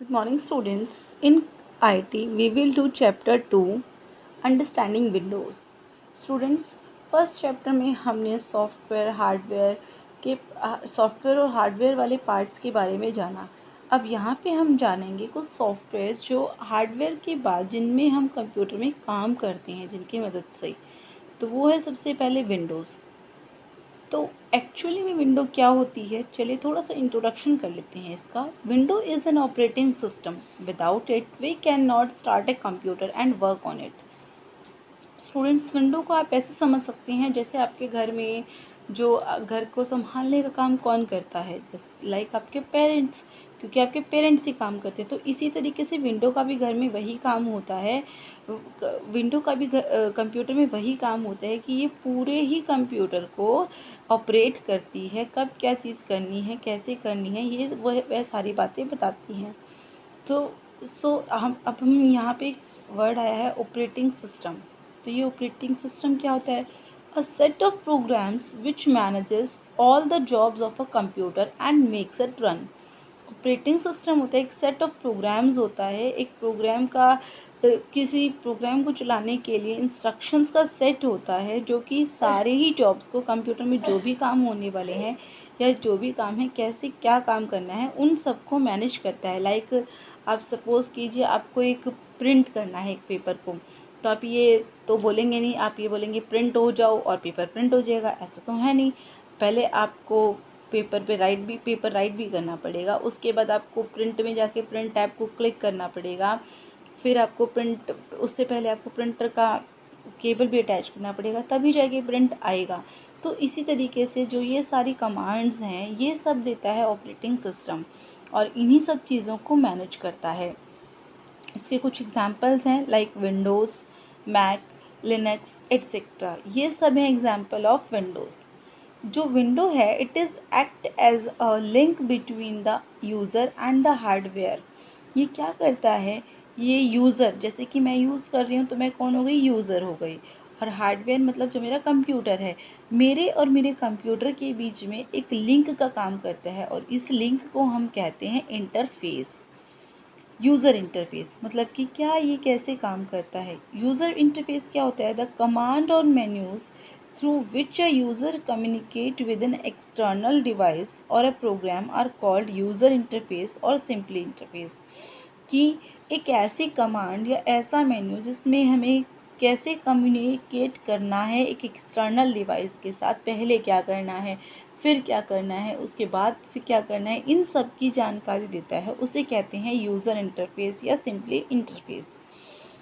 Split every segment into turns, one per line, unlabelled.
Good morning, students. In IT, we will do chapter 2 Understanding Windows. Students, first chapter में हमने software और hardware वाले parts के बारे में जाना। अब यहाँ पे हम जानेंगे कुछ सॉफ्टवेयर जो हार्डवेयर के बाद जिनमें हम कंप्यूटर में काम करते हैं, जिनकी मदद से। तो वो है सबसे पहले विंडोज़। तो एक्चुअली में विंडो क्या होती है, चलिए थोड़ा सा इंट्रोडक्शन कर लेते हैं इसका। Window is an operating system, without it we can not start a computer and work on it. Students, window को आप ऐसे समझ सकते हैं जैसे आपके घर में जो घर को संभालने का काम कौन करता है, जैसे लाइक आपके पेरेंट्स, क्योंकि आपके पेरेंट्स ही काम करते हैं। तो इसी तरीके से विंडो का भी घर में वही काम होता है। विंडो का भी कंप्यूटर में वही काम होता है कि ये पूरे ही कंप्यूटर को ऑपरेट करती है, कब क्या चीज़ करनी है, कैसे करनी है, ये वह सारी बातें बताती हैं। तो हम यहाँ पे वर्ड आया है ऑपरेटिंग सिस्टम। तो ये ऑपरेटिंग सिस्टम क्या होता है? A set of programs which manages all the jobs of a computer and makes it run. Operating system होता है एक सेट ऑफ प्रोग्राम्स होता है, एक प्रोग्राम का किसी प्रोग्राम को चलाने के लिए इंस्ट्रक्शंस का सेट होता है जो कि सारे ही जॉब्स को, कंप्यूटर में जो भी काम होने वाले हैं या जो भी काम है, कैसे क्या काम करना है, उन सबको मैनेज करता है। लाइक आप सपोज़ कीजिए आपको एक प्रिंट करना है एक पेपर को, तो आप ये तो बोलेंगे नहीं, आप ये बोलेंगे प्रिंट हो जाओ और पेपर प्रिंट हो जाएगा, ऐसा तो है नहीं। पहले आपको पेपर राइट भी करना पड़ेगा, उसके बाद आपको प्रिंट में जाके प्रिंट टैब को क्लिक करना पड़ेगा, फिर आपको उससे पहले आपको प्रिंटर का केबल भी अटैच करना पड़ेगा, तभी जाके प्रिंट आएगा। तो इसी तरीके से जो ये सारी कमांड्स हैं, ये सब देता है ऑपरेटिंग सिस्टम और इन्हीं सब चीज़ों को मैनेज करता है। इसके कुछ एग्जांपल्स हैं like Windows, Mac, Linux etcetera, ये सब हैं एग्जांपल ऑफ विंडोज़। जो विंडो है it is act as a link between the user and the hardware. ये क्या करता है, ये यूज़र, जैसे कि मैं यूज़ कर रही हूँ तो मैं कौन हो गई, यूज़र हो गई, और हार्डवेयर मतलब जो मेरा कंप्यूटर है, मेरे और मेरे कंप्यूटर के बीच में एक लिंक का काम करता है और इस लिंक को हम कहते हैं इंटरफेस। यूज़र इंटरफेस मतलब कि क्या, ये कैसे काम करता है। यूज़र इंटरफेस क्या होता है? द कमांड और menus through which a user communicate with an external device और a program are called user interface और सिंपली इंटरफेस। कि एक ऐसी कमांड या ऐसा मेन्यू जिसमें हमें कैसे कम्युनिकेट करना है एक एक्सटर्नल डिवाइस के साथ, पहले क्या करना है, फिर क्या करना है, उसके बाद फिर क्या करना है, इन सब की जानकारी देता है, उसे कहते हैं यूज़र इंटरफेस या सिंपली इंटरफेस।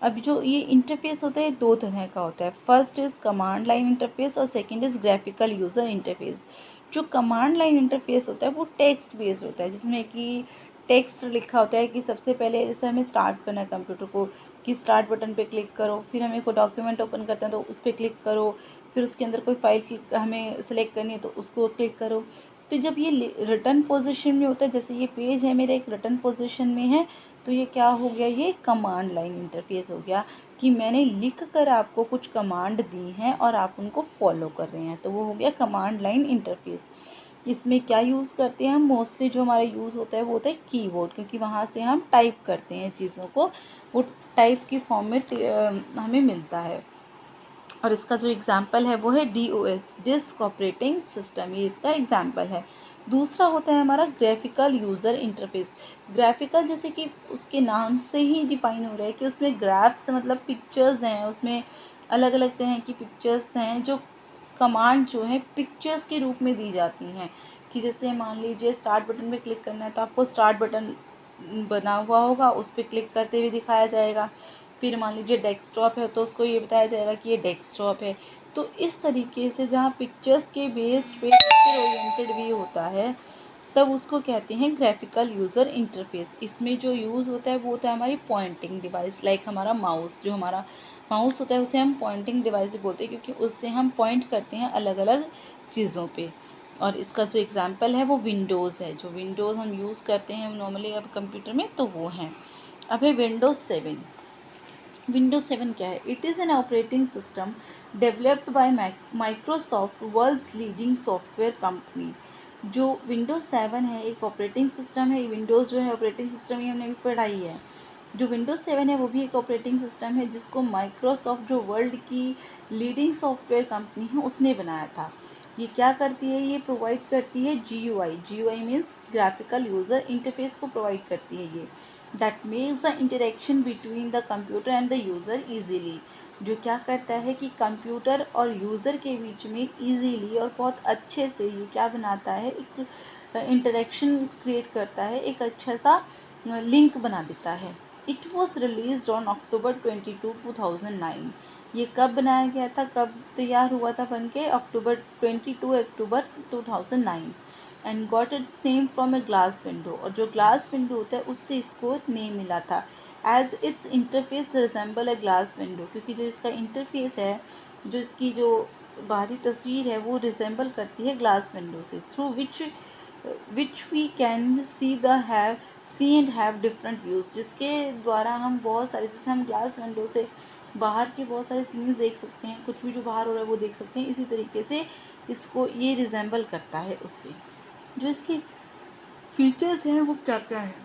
अब जो ये इंटरफेस होता है दो तरह का होता है। First is command line interface और second is graphical user interface. जो कमांड लाइन इंटरफेस होता है वो टेक्स्ट बेस्ड होता है, जिसमें कि टेक्स्ट लिखा होता है कि सबसे पहले जैसे हमें स्टार्ट करना है कंप्यूटर को, कि स्टार्ट बटन पे क्लिक करो, फिर हमें कोई डॉक्यूमेंट ओपन करते हैं तो उस पर क्लिक करो, फिर उसके अंदर कोई फाइल हमें सेलेक्ट करनी है तो उसको क्लिक करो। तो जब ये रिटर्न पोजीशन में होता है, जैसे ये पेज है मेरा एक रिटर्न पोजीशन में है, तो ये क्या हो गया, ये कमांड लाइन इंटरफेस हो गया कि मैंने लिख कर आपको कुछ कमांड दी हैं और आप उनको फॉलो कर रहे हैं, तो वो हो गया कमांड लाइन इंटरफेस। इसमें क्या यूज़ करते हैं हम, मोस्टली जो हमारा यूज़ होता है वो होता है कीबोर्ड, क्योंकि वहाँ से हम टाइप करते हैं चीज़ों को, वो टाइप की फॉर्म में हमें मिलता है। और इसका जो एग्ज़ाम्पल है वो है DOS, डिस्क ऑपरेटिंग सिस्टम, ये इसका एग्ज़ाम्पल है। दूसरा होता है हमारा ग्राफिकल यूज़र इंटरफेस। ग्राफिकल जैसे कि उसके नाम से ही डिफाइन हो रहा है कि उसमें ग्राफ्स मतलब पिक्चर्स हैं, उसमें अलग अलग तरह की पिक्चर्स हैं, जो कमांड जो है पिक्चर्स के रूप में दी जाती हैं। कि जैसे मान लीजिए स्टार्ट बटन पे क्लिक करना है तो आपको स्टार्ट बटन बना हुआ होगा, उस पर क्लिक करते हुए दिखाया जाएगा। फिर मान लीजिए डेस्कटॉप है तो उसको ये बताया जाएगा कि ये डेस्कटॉप है। तो इस तरीके से जहाँ पिक्चर्स के बेस्ड पे पिक्चर ओरिएंटेड भी होता है, तब उसको कहते हैं ग्राफिकल यूज़र इंटरफेस। इसमें जो यूज़ होता है वो होता है हमारी पॉइंटिंग डिवाइस, लाइक हमारा माउस, जो हमारा माउस होता है उसे हम पॉइंटिंग डिवाइस बोलते हैं, क्योंकि उससे हम पॉइंट करते हैं अलग अलग चीज़ों पे। और इसका जो एग्ज़ाम्पल है वो विंडोज़ है, जो विंडोज़ हम यूज़ करते हैं नॉर्मली अब कंप्यूटर में, तो वो हैं। अब है विंडोज़ 7। विंडोज 7 क्या है? It is an operating system developed by Microsoft, world's leading software company. जो विंडोज़ 7 है एक ऑपरेटिंग सिस्टम है, विंडोज़ जो है ऑपरेटिंग सिस्टम, ये हमने अभी पढ़ाई है। जो विंडोज़ 7 है वो भी एक ऑपरेटिंग सिस्टम है जिसको माइक्रोसॉफ्ट, जो वर्ल्ड की लीडिंग सॉफ्टवेयर कंपनी है, उसने बनाया था। ये क्या करती है, ये प्रोवाइड करती है GUI means graphical user interface को प्रोवाइड करती है ये, that makes the interaction between the computer and the user easily. जो क्या करता है कि कंप्यूटर और यूज़र के बीच में ईजीली और बहुत अच्छे से ये क्या बनाता है, एक इंटरेक्शन क्रिएट करता है, एक अच्छा सा लिंक बना देता है। It was release on October 22, 2009। ये कब बनाया गया था, कब तैयार हुआ था बन के, अक्टूबर 2009। And got its name from A glass window, और जो ग्लास विंडो होता है उससे इसको नेम मिला था। As its interface resemble a glass window, क्योंकि जो इसका इंटरफेस है, जो इसकी जो बाहरी तस्वीर है वो रिजेंबल करती है ग्लास विंडो से, through which we can see and have different views, जिसके द्वारा हम बहुत सारे, जैसे हम ग्लास विंडो से बाहर के बहुत सारे सीन्स देख सकते हैं, कुछ भी जो बाहर हो रहा है वो देख सकते हैं, इसी तरीके से इसको ये रिजेंबल करता है उससे। जो इसके फीचर्स हैं वो क्या क्या है,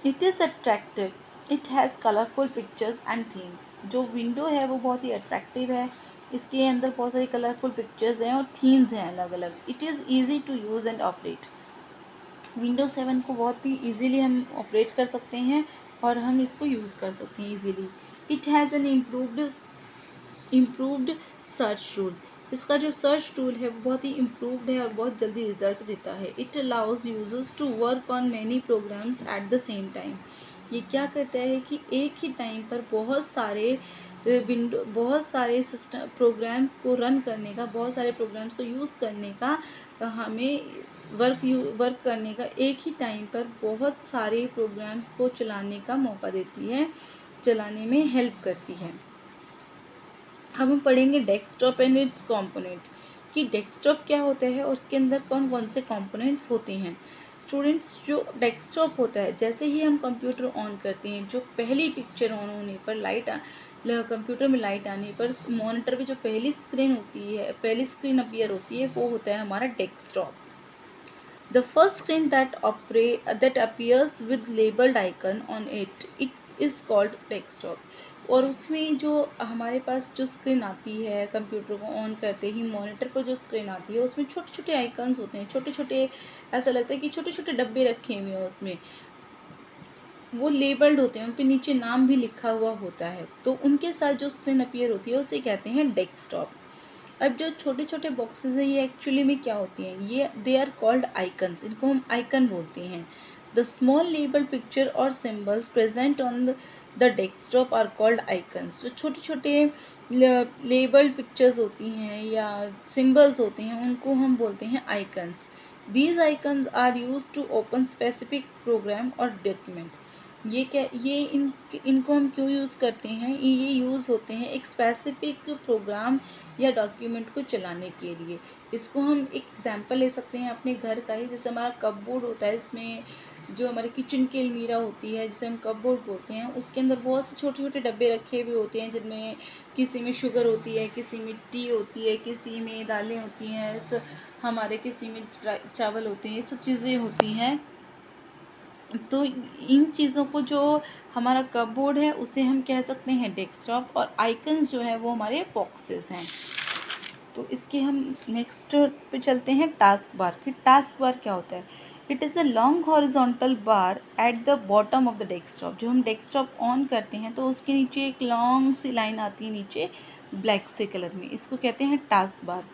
it is attractive, it has colourful pictures and themes. जो विंडो है वो बहुत ही अट्रैक्टिव है, इसके अंदर बहुत सारी कलरफुल पिक्चर्स हैं और थीम्स हैं अलग अलग। It is easy to use and operate, Windows 7 को बहुत ही ईजीली हम ऑपरेट कर सकते हैं और हम इसको यूज़ कर सकते हैं easily. It has an improved search tool, इसका जो सर्च टूल है वो बहुत ही इम्प्रूव्ड है और बहुत जल्दी रिजल्ट देता है। It allows users to work on many programs at the same time, ये क्या करता है कि एक ही टाइम पर बहुत सारे सिस्टम प्रोग्राम्स को रन करने का, बहुत सारे प्रोग्राम्स को यूज़ करने का, हमें वर्क करने का, एक ही टाइम पर बहुत सारे प्रोग्राम्स को चलाने का मौका देती है, चलाने में हेल्प करती है। अब हम पढ़ेंगे डेस्कटॉप एंड इट्स कंपोनेंट, कि डेस्कटॉप क्या होता है और उसके अंदर कौन कौन से कंपोनेंट्स होते हैं। स्टूडेंट्स, जो डेस्कटॉप होता है, जैसे ही हम कंप्यूटर ऑन करते हैं, जो पहली पिक्चर ऑन होने पर कंप्यूटर में लाइट आने पर मॉनिटर पे जो पहली स्क्रीन होती है, पहली स्क्रीन अपीयर होती है, वो होता है हमारा desktop. The first screen that appears with labeled icon on it is called desktop। और उसमें जो हमारे पास जो स्क्रीन आती है, कंप्यूटर को ऑन करते ही मॉनिटर पर जो स्क्रीन आती है, उसमें छोटे छोटे आइकन्स होते हैं, छोटे छोटे, ऐसा लगता है कि छोटे छोटे डब्बे रखे हुए हैं उसमें, वो लेबल्ड होते हैं, उन पे नीचे नाम भी लिखा हुआ होता है, तो उनके साथ जो स्क्रीन अपीयर होती है उसे कहते हैं डेस्कटॉप। अब जो छोटे छोटे बॉक्सेस हैं ये एक्चुअली में क्या होती हैं, ये दे आर कॉल्ड आइकन्स, इनको हम आइकन बोलते हैं। द स्मॉल लेबल पिक्चर और symbols present on the desktop are called icons. जो छोटे छोटे लेबल्ड पिक्चर्स होती हैं या सिम्बल्स होते हैं उनको हम बोलते हैं icons. These icons are use to open specific program और डॉक्यूमेंट। इनको हम क्यों यूज़ करते हैं, ये यूज़ होते हैं एक स्पेसिफिक प्रोग्राम या डॉक्यूमेंट को चलाने के लिए। इसको हम एक एग्जांपल ले सकते हैं अपने घर का ही, जैसे हमारा कपबोर्ड होता है, इसमें जो हमारे किचन की अलमीरा होती है जिसे हम कपबोर्ड बोलते हैं, उसके अंदर बहुत से छोटे छोटे डब्बे रखे हुए होते हैं, जिनमें किसी में शुगर होती है, किसी में टी होती है, किसी में दालें होती हैं, हमारे किसी में चावल होते हैं, ये सब चीज़ें होती हैं। तो इन चीज़ों को, जो हमारा कपबोर्ड है उसे हम कह सकते हैं डेस्कटॉप, और आइकन्स जो है वो हमारे बॉक्सेस हैं। तो इसके हम नेक्स्ट पे चलते हैं, टास्क बार। फिर टास्क बार क्या होता है, it is a long horizontal bar at the bottom of the desktop. जो हम डेस्कटॉप ऑन करते हैं तो उसके नीचे एक लॉन्ग सी लाइन आती है नीचे ब्लैक से कलर में, इसको कहते हैं टास्क बार।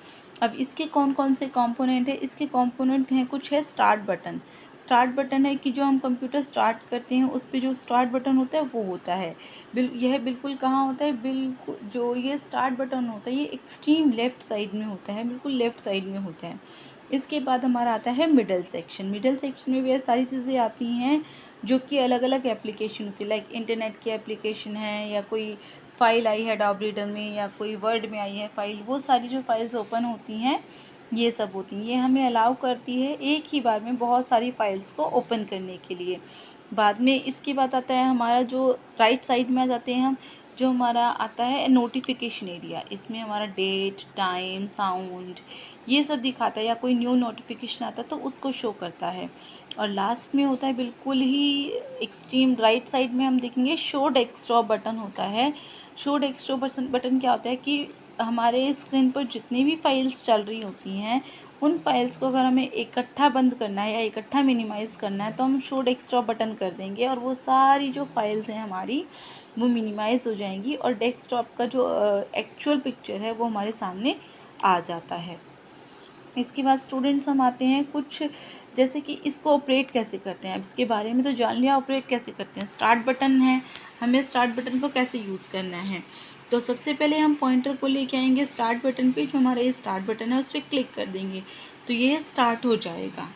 अब इसके कौन कौन से कंपोनेंट है, इसके कंपोनेंट हैं, कुछ है स्टार्ट बटन। स्टार्ट बटन है कि जो हम कंप्यूटर स्टार्ट करते हैं उस पर जो स्टार्ट बटन होता है वो होता है, यह बिल्कुल कहाँ होता है, बिल्कुल जो ये स्टार्ट बटन होता है ये एक्सट्रीम लेफ़्ट साइड में होता है, बिल्कुल लेफ़्ट साइड में होता है। इसके बाद हमारा आता है मिडल सेक्शन। मिडल सेक्शन में भी सारी चीज़ें आती हैं जो कि अलग अलग एप्लीकेशन होती है, लाइक इंटरनेट की एप्लीकेशन है, या कोई फ़ाइल आई है डॉब रीडर में, या कोई वर्ड में आई है फ़ाइल, वो सारी जो फाइल्स ओपन होती हैं ये सब होती हैं, ये हमें अलाउ करती है एक ही बार में बहुत सारी फाइल्स को ओपन करने के लिए। बाद में इसके बाद आता है हमारा जो राइट साइड में आ जाते हैं हम, जो हमारा आता है नोटिफिकेशन एरिया, इसमें हमारा डेट, टाइम, साउंड ये सब दिखाता है, या कोई न्यू नोटिफिकेशन आता है तो उसको शो करता है। और लास्ट में होता है बिल्कुल ही एक्सट्रीम राइट साइड में हम देखेंगे शो डेस्कटॉप बटन होता है। शो डेस्कटॉप बटन क्या होता है कि हमारे स्क्रीन पर जितनी भी फाइल्स चल रही होती हैं उन फाइल्स को अगर हमें इकट्ठा बंद करना है या इकट्ठा मिनिमाइज़ करना है तो हम शो डेस्कटॉप बटन कर देंगे और वो सारी जो फाइल्स हैं हमारी वो मिनिमाइज़ हो जाएंगी और डेस्कटॉप का जो एक्चुअल पिक्चर है वो हमारे सामने आ जाता है। इसके बाद स्टूडेंट्स हम आते हैं कुछ, जैसे कि इसको ऑपरेट कैसे करते हैं। अब इसके बारे में तो जान लिया ऑपरेट कैसे करते हैं। स्टार्ट बटन है, हमें स्टार्ट बटन को कैसे यूज़ करना है। तो सबसे पहले हम पॉइंटर को लेके आएंगे स्टार्ट बटन पे, जो हमारा ये स्टार्ट बटन है उस पर क्लिक कर देंगे तो ये स्टार्ट हो जाएगा।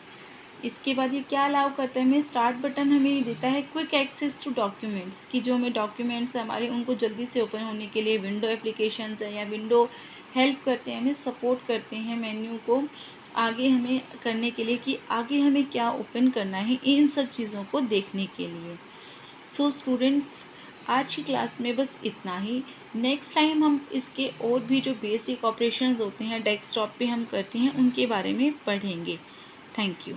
इसके बाद ये क्या अलाउ करता है हमें, स्टार्ट बटन हमें देता है क्विक एक्सेस टू डॉक्यूमेंट्स, की जो हमें डॉक्यूमेंट्स हमारे उनको जल्दी से ओपन होने के लिए विंडो एप्लीकेशंस है या विंडो हेल्प करते हैं, हमें सपोर्ट करते हैं मेन्यू को आगे हमें करने के लिए कि आगे हमें क्या ओपन करना है, इन सब चीज़ों को देखने के लिए। सो स्टूडेंट्स आज की क्लास में बस इतना ही। नेक्स्ट टाइम हम इसके और भी जो बेसिक ऑपरेशंस होते हैं डेस्कटॉप पे हम करते हैं उनके बारे में पढ़ेंगे। Thank you.